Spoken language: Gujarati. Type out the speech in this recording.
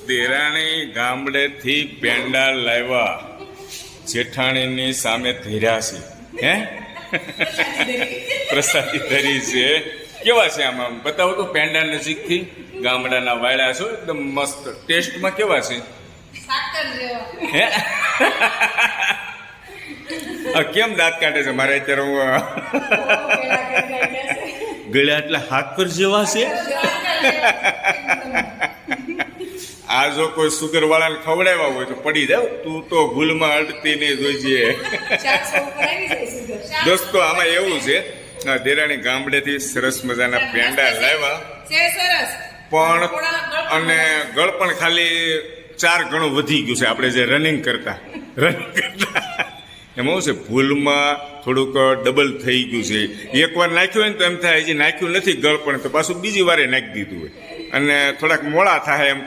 દેરાણી ગામડેથી પેંડા લાવ્યા, જેઠાણીની સામે ધીર્યા છે. હે પ્રસાદી ધરી છે. કેવા છે આમાં બતાવો તો પેંડા નજીકથી. ગામડાના વાળા છો, એકદમ મસ્ત. ટેસ્ટમાં કેવા છે? હે કેમ દાંત કાઢે છે મારે અત્યારે? હું ગળ્યા એટલે હાથ પર જેવા છે. આ જો કોઈ સુગર વાળાને ખવડાવ્યા હોય તો પડી જાવ. તું તો ભૂલમાં અડતી નહીં જોઈજે. દોસ્તો આમાં એવું છે, દેરાણી ગામડેથી સરસ મજાના પેંડા લાવ્યા, પણ અને ગળ પણ ખાલી 4 ગણું વધી ગયું છે. આપણે જે રનિંગ કરતા એમાં શું છે, ભૂલમાં થોડુંક ડબલ થઈ ગયું છે. એકવાર નાખ્યું હોય ને તો એમ થાય હજી નાખ્યું નથી ગળ, પણ તો પાછું બીજી વારે નાખી દીધું હોય અને થોડાક મોડા થાય એમ